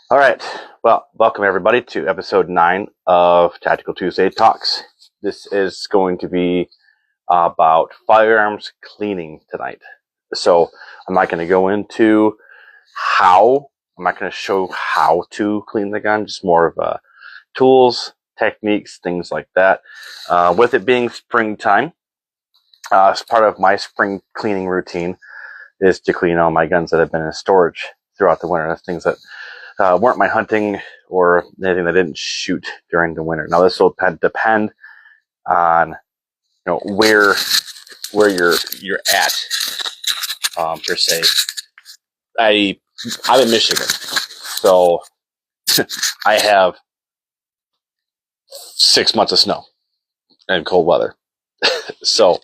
All right. Well, welcome everybody to episode 9 of Tactical Tuesday Talks. This is going to be about firearms cleaning tonight. So I'm not going to go into I'm not going to show how to clean the gun, just more of tools, techniques, things like that. With it being springtime, as part of my spring cleaning routine is to clean all my guns that have been in storage throughout the winter. That's things that weren't my hunting or anything that didn't shoot during the winter. Now this will depend on where you're at per se. I'm in Michigan, so I have 6 months of snow and cold weather. So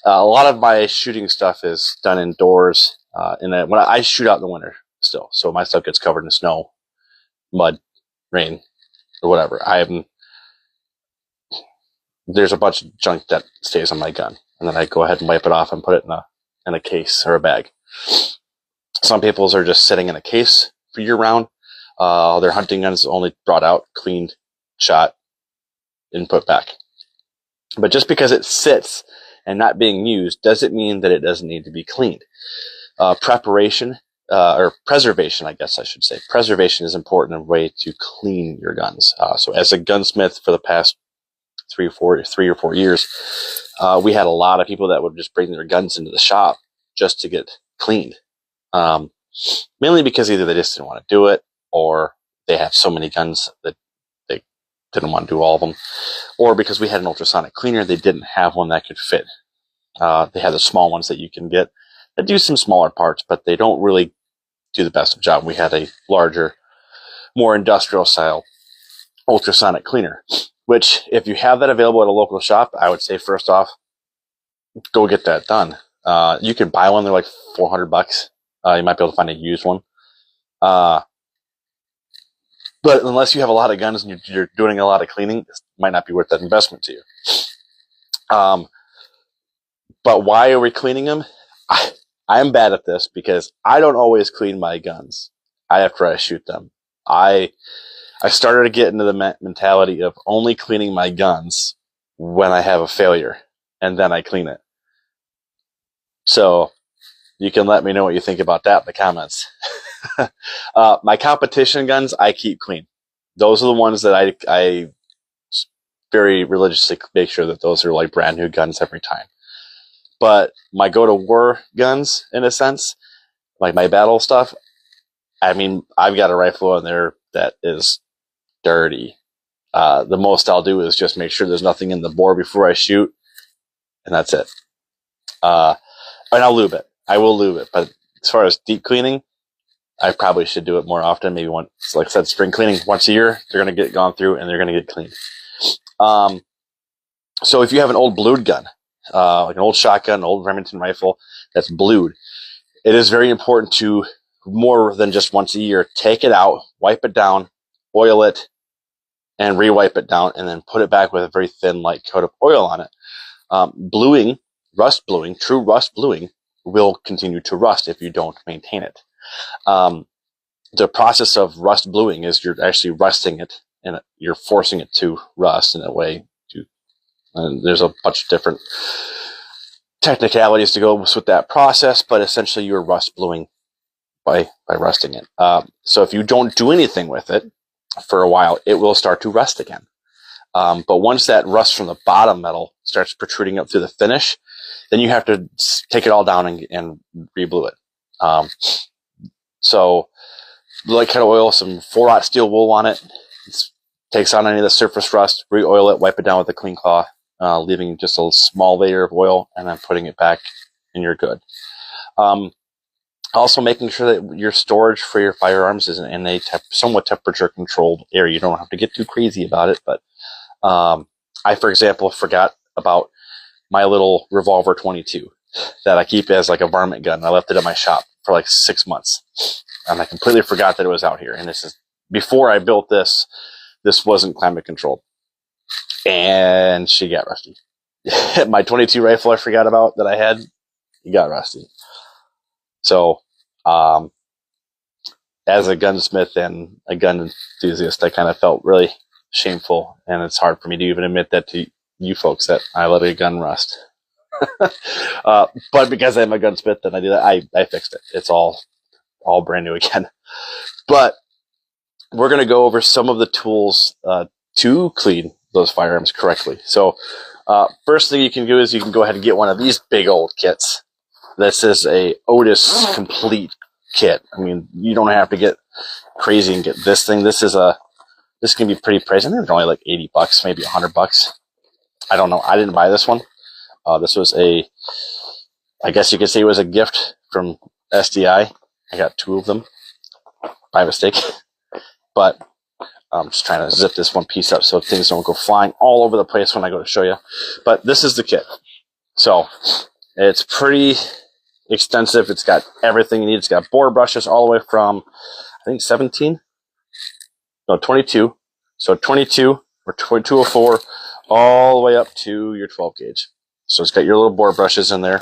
a lot of my shooting stuff is done indoors. When I shoot out in the winter still, so my stuff gets covered in snow, mud, rain, or whatever. There's a bunch of junk that stays on my gun, and then I go ahead and wipe it off and put it in a case or a bag. Some people's are just sitting in a case for year round. Their hunting guns only brought out, cleaned, shot, and put back. But just because it sits and not being used doesn't mean that it doesn't need to be cleaned. Preservation, I guess I should say. Preservation is important in a way to clean your guns. So as a gunsmith for the past 3 or 4 years, we had a lot of people that would just bring their guns into the shop just to get cleaned. Mainly because either they just didn't want to do it, or they have so many guns that they didn't want to do all of them, or because we had an ultrasonic cleaner, they didn't have one that could fit. They had the small ones that you can get that do some smaller parts, but they don't really do the best of job. We had a larger, more industrial style ultrasonic cleaner, which if you have that available at a local shop, I would say first off, go get that done. You can buy one. They're like $400. You might be able to find a used one. But unless you have a lot of guns and you're doing a lot of cleaning, it might not be worth that investment to you. But why are we cleaning them? I'm bad at this because I don't always clean my guns after I shoot them. I started to get into the mentality of only cleaning my guns when I have a failure, and then I clean it. So you can let me know what you think about that in the comments. My competition guns, I keep clean. Those are the ones that I very religiously make sure that those are like brand new guns every time. But my go-to-war guns, in a sense, like my battle stuff, I mean, I've got a rifle in there that is dirty. The most I'll do is just make sure there's nothing in the bore before I shoot, and that's it. And I'll lube it. I will lube it. But as far as deep cleaning, I probably should do it more often. Maybe once, like I said, spring cleaning once a year. They're going to get gone through and they're going to get cleaned. So if you have an old blued gun, like an old shotgun, an old Remington rifle that's blued, it is very important to, more than just once a year, take it out, wipe it down, oil it, and re-wipe it down, and then put it back with a very thin, light coat of oil on it. Bluing, true rust bluing, will continue to rust if you don't maintain it. The process of rust bluing is you're actually rusting it, and you're forcing it to rust in a way. And there's a bunch of different technicalities to go with that process, but essentially you're rust bluing by rusting it. So if you don't do anything with it for a while, it will start to rust again. But once that rust from the bottom metal starts protruding up through the finish, then you have to take it all down and re-blue it. So light cut oil, some 4-aught steel wool on it. It takes on any of the surface rust, re-oil it, wipe it down with a clean cloth, leaving just a small layer of oil, and then putting it back, and you're good. Also making sure that your storage for your firearms is in a somewhat temperature-controlled area. You don't have to get too crazy about it, but I, for example, forgot about my little revolver 22 that I keep as like a varmint gun. I left it at my shop for like 6 months, and I completely forgot that it was out here. And this is before I built this. This wasn't climate controlled, and she got rusty. My 22 rifle I forgot about that I had, it got rusty. So as a gunsmith and a gun enthusiast, I kind of felt really shameful, and it's hard for me to even admit that to you folks that I let a gun rust. But because I'm a gunsmith and I do that, I fixed it. It's all brand new again. But we're going to go over some of the tools to clean those firearms correctly. So first thing you can do is you can go ahead and get one of these big old kits. This is a Otis complete kit. I mean, you don't have to get crazy and get this thing. This can be pretty pricey. I think it's only like $80, maybe $100. I don't know. I didn't buy this one. This was I guess you could say it was a gift from SDI. I got 2 of them by mistake. But I'm just trying to zip this one piece up so things don't go flying all over the place when I go to show you. But this is the kit. So it's pretty extensive. It's got everything you need. It's got bore brushes all the way from, I think, 22. So 22 or 204 all the way up to your 12 gauge. So it's got your little bore brushes in there.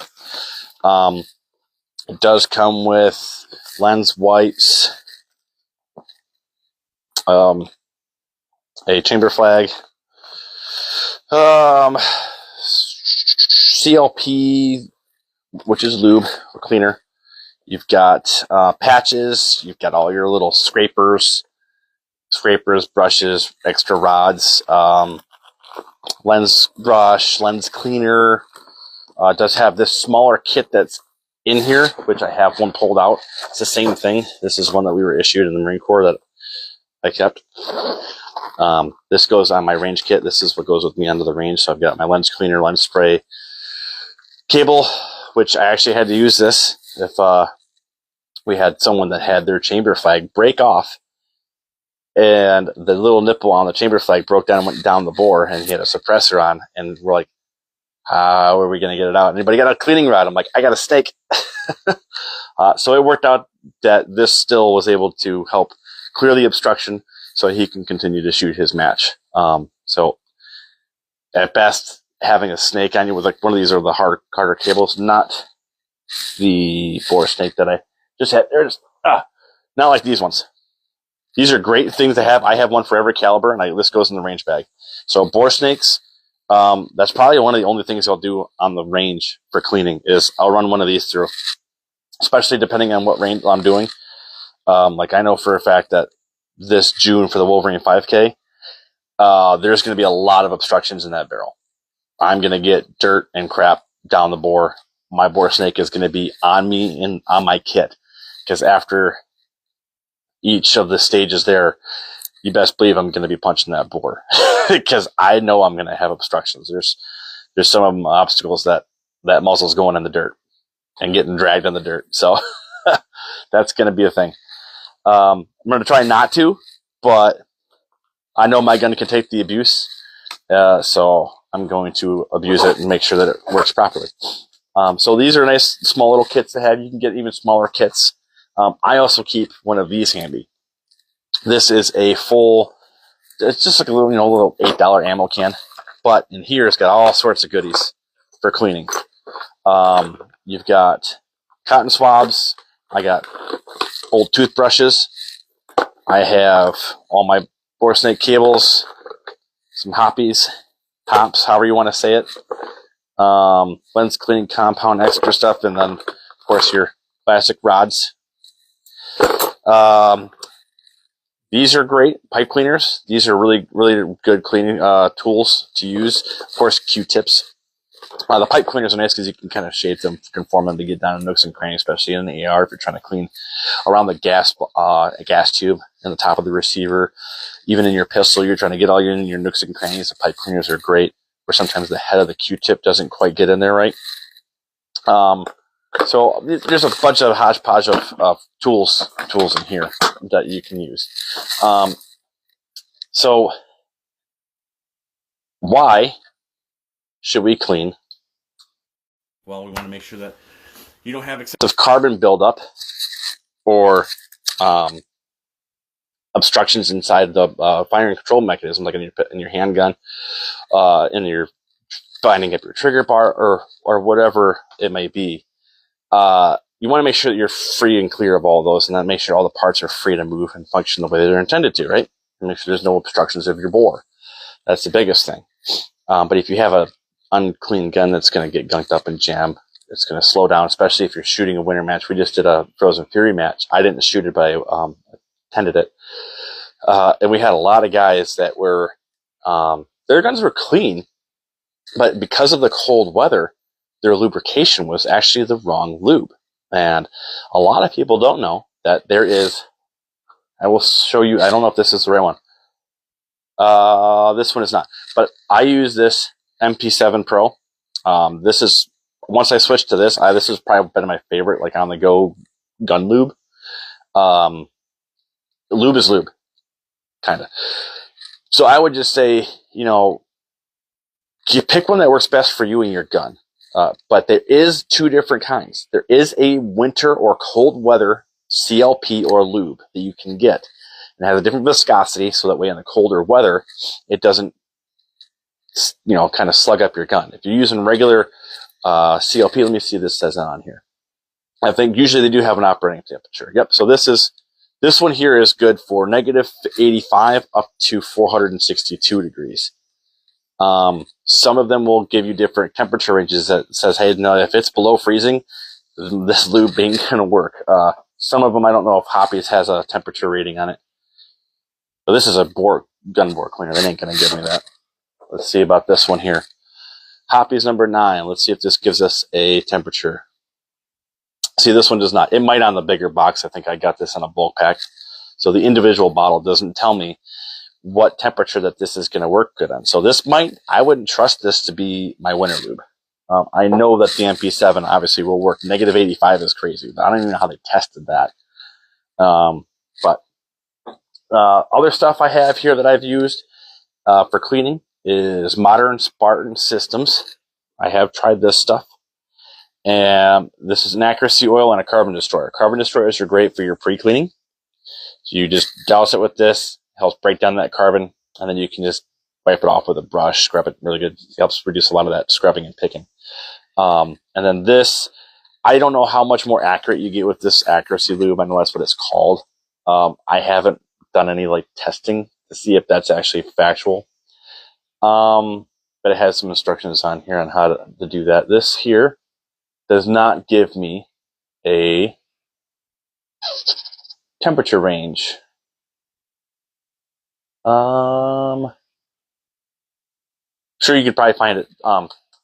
It does come with lens wipes, a chamber flag, CLP, which is lube or cleaner. You've got patches. You've got all your little scrapers, brushes, extra rods, lens brush, lens cleaner. It does have this smaller kit that's in here, which I have one pulled out. It's the same thing. This is one that we were issued in the Marine Corps that I kept. This goes on my range kit. This is what goes with me onto the range. So I've got my lens cleaner, lens spray, cable, which I actually had to use this if we had someone that had their chamber flag break off, and the little nipple on the chamber flag broke down and went down the bore, and he had a suppressor on, and we're like, how are we going to get it out? Anybody got a cleaning rod? I'm like, I got a snake. So it worked out that this still was able to help clear the obstruction so he can continue to shoot his match. So at best, having a snake on you with like one of these are the harder cables, not the bore snake that I just had. There it is. Not like these ones. These are great things to have. I have one for every caliber, and this goes in the range bag. So bore snakes, that's probably one of the only things I'll do on the range for cleaning is I'll run one of these through, especially depending on what range I'm doing. Like I know for a fact that this June for the Wolverine 5K, there's going to be a lot of obstructions in that barrel. I'm going to get dirt and crap down the bore. My bore snake is going to be on me and on my kit, because after each of the stages there, you best believe I'm going to be punching that bore because I know I'm going to have obstructions. There's some of them obstacles that muzzle's going in the dirt and getting dragged in the dirt. So that's going to be a thing. I'm going to try not to, but I know my gun can take the abuse. So I'm going to abuse it and make sure that it works properly. So these are nice small little kits to have. You can get even smaller kits. I also keep one of these handy. This is a full, it's just like a little $8 ammo can, but in here it's got all sorts of goodies for cleaning. You've got cotton swabs. I got old toothbrushes. I have all my bore snake cables, some hops, however you want to say it. Lens cleaning compound, extra stuff, and then of course your plastic rods. These are great pipe cleaners. These are really, really good cleaning tools to use. Of course, Q-tips. The pipe cleaners are nice because you can kind of shape them, conform them to get down in nooks and crannies, especially in the AR if you're trying to clean around the gas tube in the top of the receiver. Even in your pistol, you're trying to get all your nooks and crannies. The pipe cleaners are great, where sometimes the head of the Q-tip doesn't quite get in there right. So there's a bunch of hodgepodge of tools in here that you can use. So why should we clean? Well, we want to make sure that you don't have excessive carbon buildup or obstructions inside the firing control mechanism, like in your handgun, in your binding up your trigger bar, or whatever it may be. you want to make sure that you're free and clear of all those, and then make sure all the parts are free to move and function the way they're intended to, right? And make sure there's no obstructions of your bore. That's the biggest thing. But if you have a unclean gun that's going to get gunked up and jammed, it's going to slow down, especially if you're shooting a winter match. We just did a Frozen Fury match. I didn't shoot it, but I attended it. And we had a lot of guys that were, their guns were clean, but because of the cold weather, their lubrication was actually the wrong lube. And a lot of people don't know that there is, I will show you, I don't know if this is the right one. This one is not, but I use this MP7 Pro. This is, once I switched to this, this has probably been my favorite, like on the go gun lube. Lube is lube, kind of. So I would just say, you know, you pick one that works best for you and your gun. But there is two different kinds. There is a winter or cold weather CLP or lube that you can get. And it has a different viscosity, so that way in the colder weather, it doesn't, you know, kind of slug up your gun. If you're using regular CLP, let me see if this says on here. I think usually they do have an operating temperature. Yep. So this one here is good for -85 up to 462 degrees. Some of them will give you different temperature ranges that says, hey, no, if it's below freezing, this lube ain't gonna work. Some of them, I don't know if Hoppe's has a temperature rating on it. But this is a gun bore cleaner. They ain't gonna give me that. Let's see about this one here. Hoppe's number 9. Let's see if this gives us a temperature. See, this one does not. It might on the bigger box. I think I got this on a bulk pack. So the individual bottle doesn't tell me what temperature that this is going to work good on. So this might, I wouldn't trust this to be my winter lube. I know that the MP7 obviously will work. -85 is crazy. I don't even know how they tested that. But other stuff I have here that I've used for cleaning is Modern Spartan Systems. I have tried this stuff. And this is an accuracy oil and a carbon destroyer. Carbon destroyers are great for your pre-cleaning. So you just douse it with this, helps break down that carbon, and then you can just wipe it off with a brush, scrub it really good. It helps reduce a lot of that scrubbing and picking. And then this, I don't know how much more accurate you get with this accuracy lube. I know that's what it's called. I haven't done any like testing to see if that's actually factual. But it has some instructions on here on how to do that. This here does not give me a temperature range. Sure, you could probably find it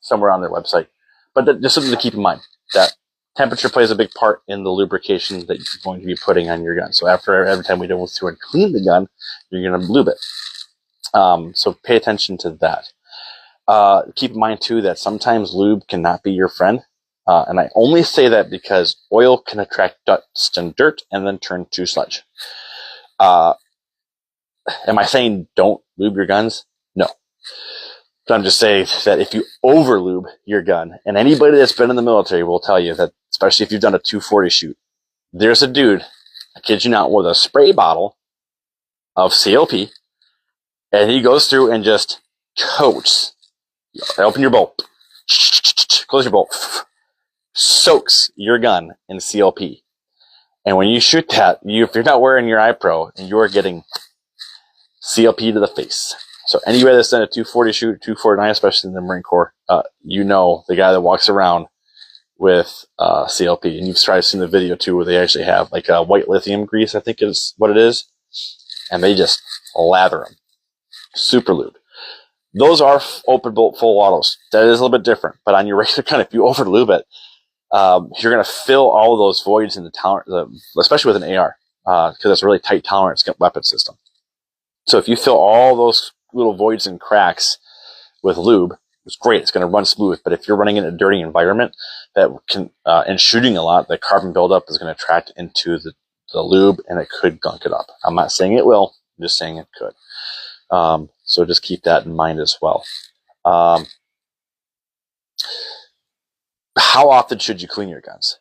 somewhere on their website. But just something to keep in mind, that temperature plays a big part in the lubrication that you're going to be putting on your gun. So after every time we go through and clean the gun, you're going to lube it. So pay attention to that. Keep in mind, too, that sometimes lube cannot be your friend. And I only say that because oil can attract dust and dirt and then turn to sludge. Am I saying don't lube your guns? No. But I'm just saying that if you over lube your gun, and anybody that's been in the military will tell you that, especially if you've done a 240 shoot, there's a dude, I kid you not, with a spray bottle of CLP, and he goes through and just coats. Open your bolt. Close your bolt. Soaks your gun in CLP. And when you shoot that, if you're not wearing your iPro, and you're getting CLP to the face. So anybody that's done a 240 shoot, 249, especially in the Marine Corps, you know the guy that walks around with CLP. And you've probably seen the video too, where they actually have like a white lithium grease, I think is what it is. And they just lather them. Super lube. Those are open bolt full autos. That is a little bit different. But on your regular gun, if you over lube it, you're going to fill all of those voids in the tolerance, especially with an AR, because it's a really tight tolerance weapon system. So if you fill all those little voids and cracks with lube, it's great. It's going to run smooth. But if you're running in a dirty environment that can, and shooting a lot, the carbon buildup is going to attract into the lube, and it could gunk it up. I'm not saying it will. I'm just saying it could. So just keep that in mind as well. How often should you clean your guns?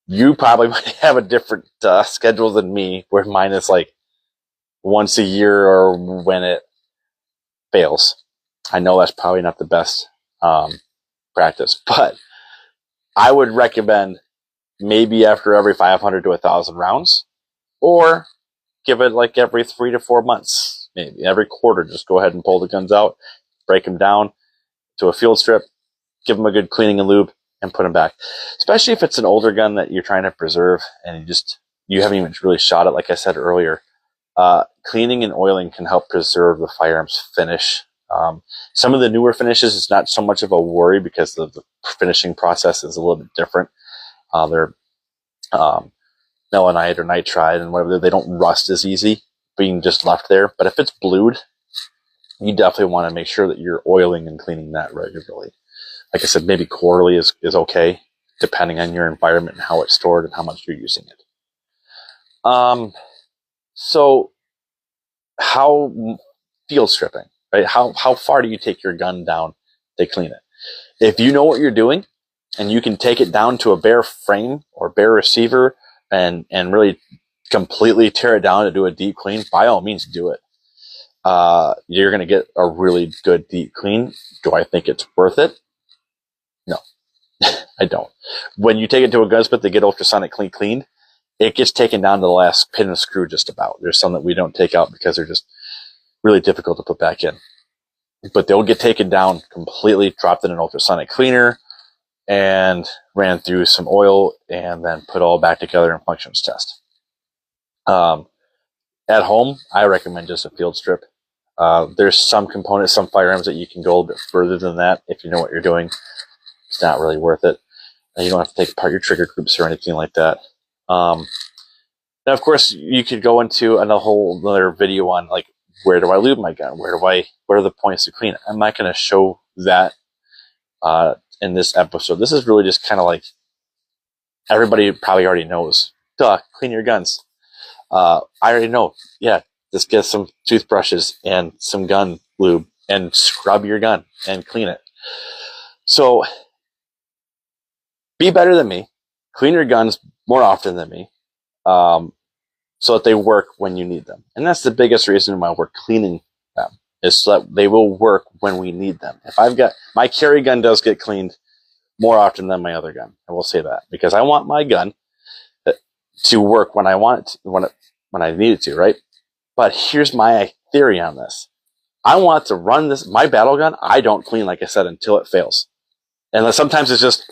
You probably might have a different schedule than me, where mine is like once a year or when it fails. I know that's probably not the best practice, but I would recommend maybe after every 500 to 1,000 rounds, or give it like every 3 to 4 months, maybe every quarter. Just go ahead and pull the guns out, break them down to a field strip, give them a good cleaning and lube, and put them back. Especially if it's an older gun that you're trying to preserve and you haven't even really shot it. Like I said earlier, cleaning and oiling can help preserve the firearm's finish. Some of the newer finishes, it's not so much of a worry because the finishing process is a little bit different. They're melanite or nitride and whatever, they don't rust as easy being just left there. But if it's blued, you definitely want to make sure that you're oiling and cleaning that regularly. Like I said, maybe quarterly is okay, depending on your environment and how it's stored and how much you're using it. So how field stripping, right? How far do you take your gun down to clean it? If you know what you're doing and you can take it down to a bare frame or bare receiver and really completely tear it down to do a deep clean, by all means do it. You're going to get a really good deep clean. Do I think it's worth it? No, I don't. When you take it to a gunsmith to get ultrasonic cleaned, it gets taken down to the last pin and screw just about. There's some that we don't take out because they're just really difficult to put back in. But they'll get taken down completely, dropped in an ultrasonic cleaner, and ran through some oil, and then put all back together in functions test. At home, I recommend just a field strip. There's some components, some firearms that you can go a little bit further than that if you know what you're doing. It's not really worth it. You don't have to take apart your trigger groups or anything like that. Now, of course, you could go into another video on like, where do I lube my gun? What are the points to clean it? I'm not going to show that in this episode. This is really just kind of like, everybody probably already knows. Duh, clean your guns. I already know. Yeah, just get some toothbrushes and some gun lube and scrub your gun and clean it. So be better than me. Clean your guns more often than me, so that they work when you need them. And that's the biggest reason why we're cleaning them, is so that they will work when we need them. If I've got my carry gun, does get cleaned more often than my other gun. I will say that because I want my gun to work when I want it to, when I need it to, right? But here's my theory on this. I want to run my battle gun. I don't clean, like I said, until it fails. And sometimes it's just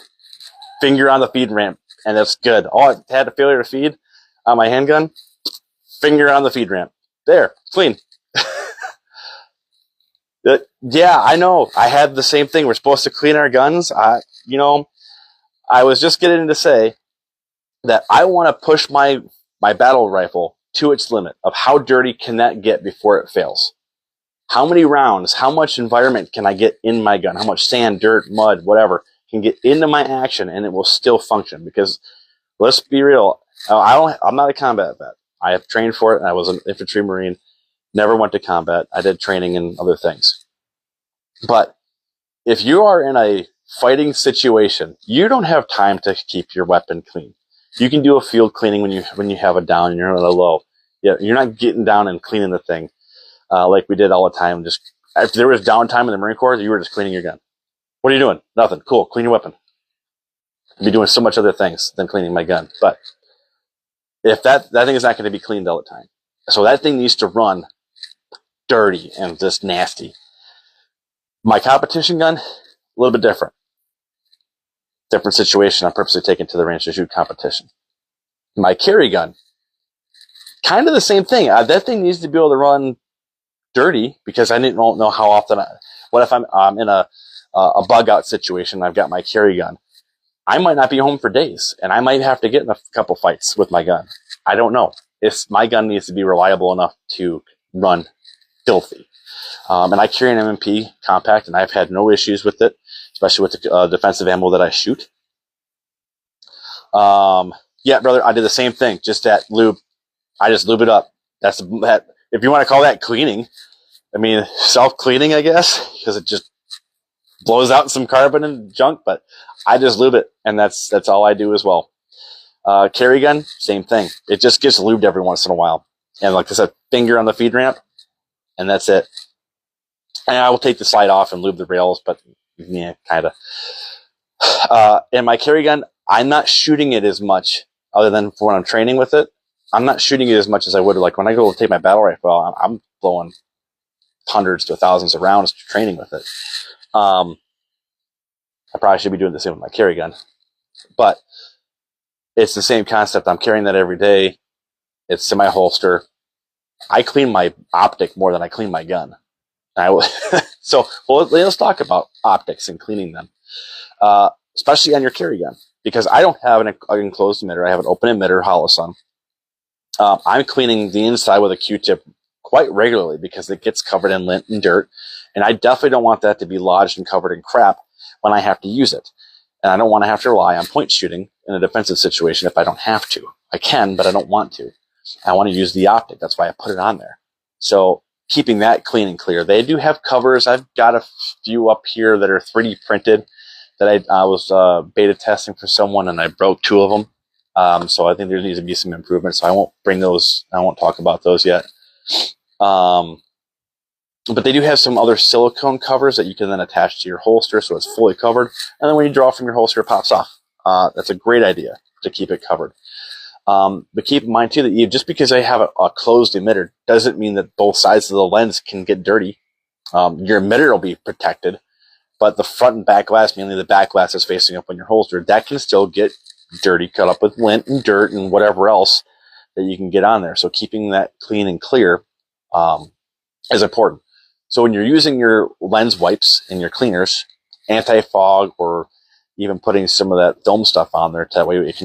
finger on the feed ramp, and that's good. Oh, I had a failure to feed on my handgun. Finger on the feed ramp. There, clean. Yeah, I know. I had the same thing. We're supposed to clean our guns. I was just getting to say that I want to push my battle rifle to its limit of how dirty can that get before it fails. How many rounds, how much environment can I get in my gun? How much sand, dirt, mud, whatever can get into my action and it will still function? Because let's be real, I'm not a combat vet. I have trained for it, and I was an infantry marine, never went to combat. I did training and other things. But if you are in a fighting situation, you don't have time to keep your weapon clean. You can do a field cleaning when you have a down and you're on a low. Yeah, you're not getting down and cleaning the thing like we did all the time. Just if there was downtime in the Marine Corps, you were just cleaning your gun. What are you doing? Nothing. Cool. Clean your weapon. I'd be doing so much other things than cleaning my gun. But if that thing is not going to be cleaned all the time. So that thing needs to run dirty and just nasty. My competition gun, a little bit different. Different situation. I'm purposely taken to the range to shoot competition. My carry gun, kind of the same thing. That thing needs to be able to run dirty because I don't know how often. What if I'm in a bug out situation? I've got my carry gun. I might not be home for days, and I might have to get in a couple fights with my gun. I don't know. My gun needs to be reliable enough to run filthy. And I carry an M&P compact, and I've had no issues with it, especially with the defensive ammo that I shoot. Yeah, brother, I did the same thing. Just that lube. I just lube it up. That's that. If you want to call that cleaning, I mean, self-cleaning, I guess, because it just blows out some carbon and junk, but I just lube it, and that's all I do as well. Carry gun, same thing. It just gets lubed every once in a while. And like I said, finger on the feed ramp, and that's it. And I will take the slide off and lube the rails, but yeah, kind of. And my carry gun, I'm not shooting it as much, other than for when I'm training with it. I'm not shooting it as much as I would like when I go take my battle rifle. I'm blowing hundreds to thousands of rounds training with it. I probably should be doing the same with my carry gun, but it's the same concept. I'm carrying that every day. It's in my holster. I clean my optic more than I clean my gun. So let's talk about optics and cleaning them, especially on your carry gun, because I don't have an enclosed emitter. I have an open emitter holosun. I'm cleaning the inside with a Q-tip quite regularly because it gets covered in lint and dirt, and I definitely don't want that to be lodged and covered in crap when I have to use it. And I don't want to have to rely on point shooting in a defensive situation if I don't have to. I can, but I don't want to. I want to use the optic. That's why I put it on there. So keeping that clean and clear. They do have covers. I've got a few up here that are 3D printed that I was beta testing for someone, and I broke 2 of them. So I think there needs to be some improvement. So I won't bring those. I won't talk about those yet. But they do have some other silicone covers that you can then attach to your holster so it's fully covered. And then when you draw from your holster, it pops off. That's a great idea to keep it covered. But keep in mind, too, that just because I have a closed emitter doesn't mean that both sides of the lens can get dirty. Your emitter will be protected, but the front and back glass, mainly the back glass is facing up on your holster, that can still get dirty, cut up with lint and dirt and whatever else that you can get on there. So keeping that clean and clear is important. So when you're using your lens wipes and your cleaners, anti-fog, or even putting some of that film stuff on there, that way it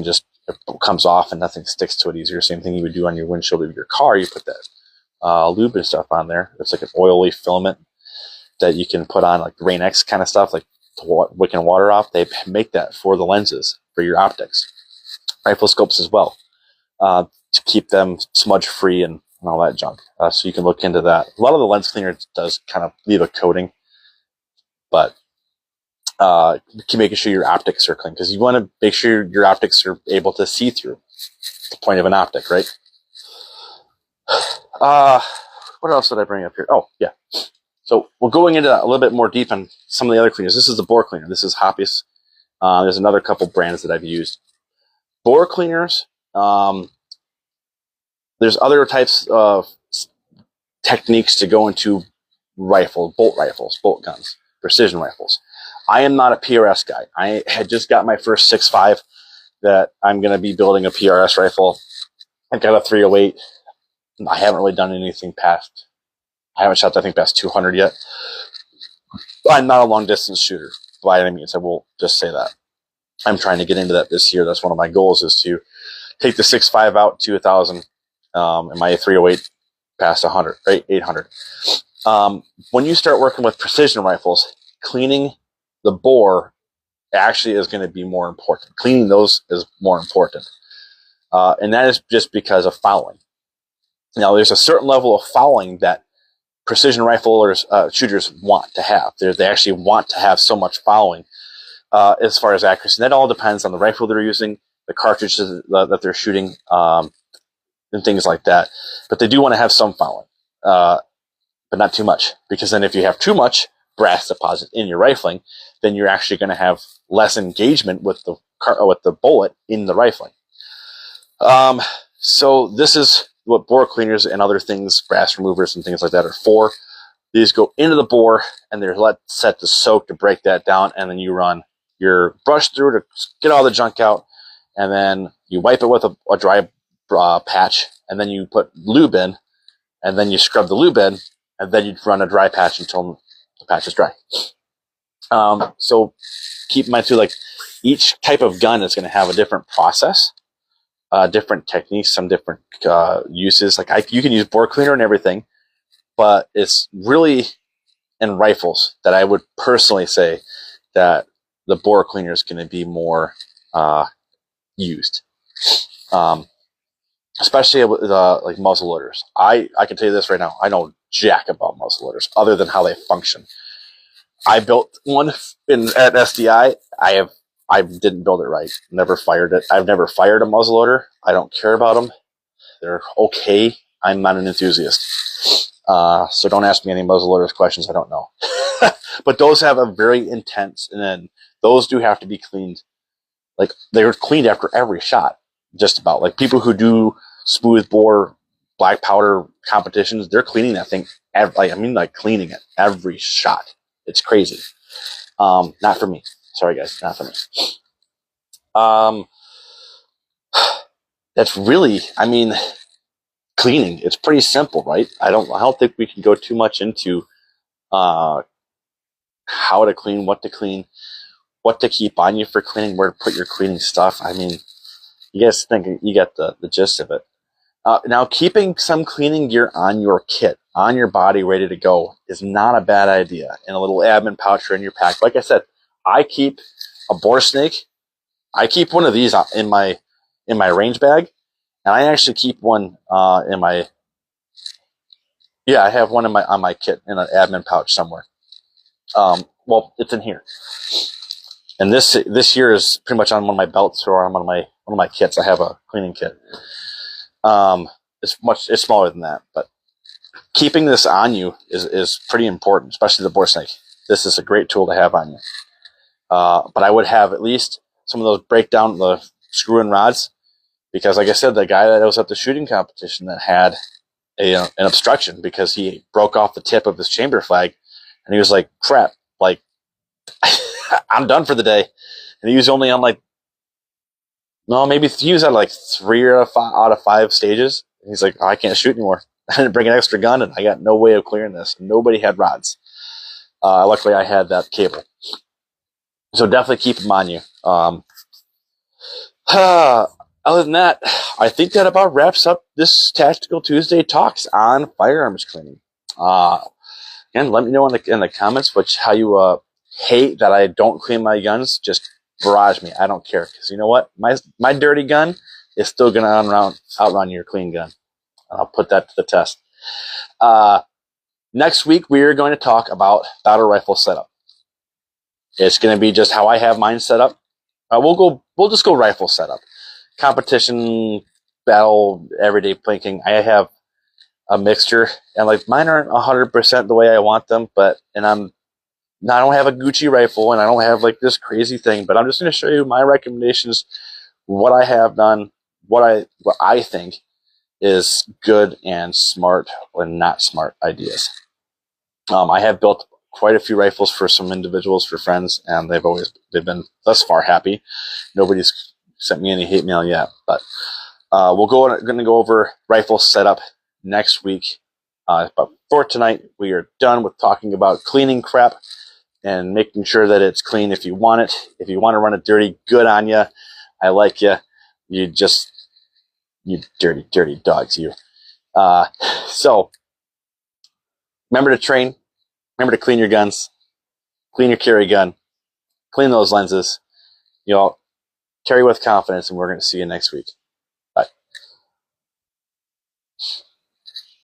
comes off and nothing sticks to it easier. Same thing you would do on your windshield of your car. You put that lube and stuff on there. It's like an oily filament that you can put on, like Rain-X kind of stuff, like wicking water off. They make that for the lenses, for your optics. Rifle scopes as well, to keep them smudge-free and all that junk. So you can look into that. A lot of the lens cleaner does kind of leave a coating, but keep making sure your optics are clean, because you want to make sure your optics are able to see through. The point of an optic, right? What else did I bring up here? Oh, yeah. So we're going into a little bit more deep on some of the other cleaners. This is the bore cleaner. This is Hoppy's. There's another couple brands that I've used. Bore cleaners. There's other types of techniques to go into bolt rifles, bolt guns, precision rifles. I am not a PRS guy. I had just got my first 6.5 that I'm going to be building a PRS rifle. I've got a 308. I haven't really done anything past, I haven't shot, I think, past 200 yet. I'm not a long distance shooter by any means. I will just say that. I'm trying to get into that this year. That's one of my goals, is to take the 6.5 out to 1,000, and my 308 past 100, right? 800. When you start working with precision rifles, cleaning the bore actually is going to be more important. Cleaning those is more important. And that is just because of fouling. Now, there's a certain level of fouling that precision riflers, shooters want to have. They actually want to have so much fouling as far as accuracy. And that all depends on the rifle they're using, the cartridges that they're shooting, and things like that. But they do want to have some fouling, but not too much. Because then if you have too much brass deposit in your rifling, then you're actually going to have less engagement with the bullet in the rifling. So this is what bore cleaners and other things, brass removers and things like that, are for. These go into the bore and they're set to soak to break that down, and then you run your brush through to get all the junk out, and then you wipe it with a dry patch, and then you put lube in, and then you scrub the lube in, and then you run a dry patch until the patch is dry. So keep in mind too, like, each type of gun is going to have a different process, different techniques, some different uses. Like you can use bore cleaner and everything, but it's really in rifles that I would personally say that the bore cleaner is going to be more used, especially with like muzzle loaders. I can tell you this right now. I know jack about muzzle loaders other than how they function. I built one at SDI. I didn't build it right. Never fired it. I've never fired a muzzleloader. I don't care about them. They're okay. I'm not an enthusiast. So don't ask me any muzzleloaders questions I don't know. But those have a very intense, and then those do have to be cleaned like they're cleaned after every shot, just about. Like people who do smooth bore black powder competitions, they're cleaning that thing. Like cleaning it every shot. It's crazy. Not for me. Sorry guys, not for me. That's really, cleaning. It's pretty simple, right? I don't think we can go too much into how to clean, what to keep on you for cleaning, where to put your cleaning stuff. You guys think you get the gist of it. Now, keeping some cleaning gear on your kit, on your body, ready to go, is not a bad idea. In a little admin pouch or in your pack. Like I said, I keep a bore snake. I keep one of these in my range bag, and I actually keep one in my. Yeah, I have one on my kit in an admin pouch somewhere. Well, it's in here, and this here is pretty much on one of my belts or on one of my kits. I have a cleaning kit. It's smaller than that, but keeping this on you is pretty important, especially the bore snake. This is a great tool to have on you. But I would have at least some of those break down the screw and rods, because like I said, the guy that was at the shooting competition that had an obstruction because he broke off the tip of his chamber flag, and he was like, crap, like I'm done for the day. And he was only on maybe he was at 3 out of 5 stages. And he's like, I can't shoot anymore. I didn't bring an extra gun, and I got no way of clearing this. Nobody had rods. Luckily, I had that cable. So definitely keep them on you. Other than that, I think that about wraps up this Tactical Tuesday talks on firearms cleaning. Again, let me know in the comments how you hate that I don't clean my guns. Just barrage me. I don't care, because you know what? My dirty gun is still going to outrun your clean gun. I'll put that to the test. Next week, we are going to talk about battle rifle setup. It's going to be just how I have mine set up. We'll just go rifle setup. Competition, battle, everyday plinking. I have a mixture, and mine aren't 100% the way I want them, I don't have a Gucci rifle, and I don't have this crazy thing, but I'm just going to show you my recommendations, what I have done, what I think is good and smart or not smart ideas. I have built quite a few rifles for some individuals, for friends, and they've been thus far happy. Nobody's sent me any hate mail yet, but going to go over rifle setup next week. But for tonight, we are done with talking about cleaning crap and making sure that it's clean if you want it. If you want to run it dirty, good on you. I like you. You dirty, dirty dogs, you. So remember to train. Remember to clean your guns. Clean your carry gun. Clean those lenses. Carry with confidence, and we're going to see you next week. Bye.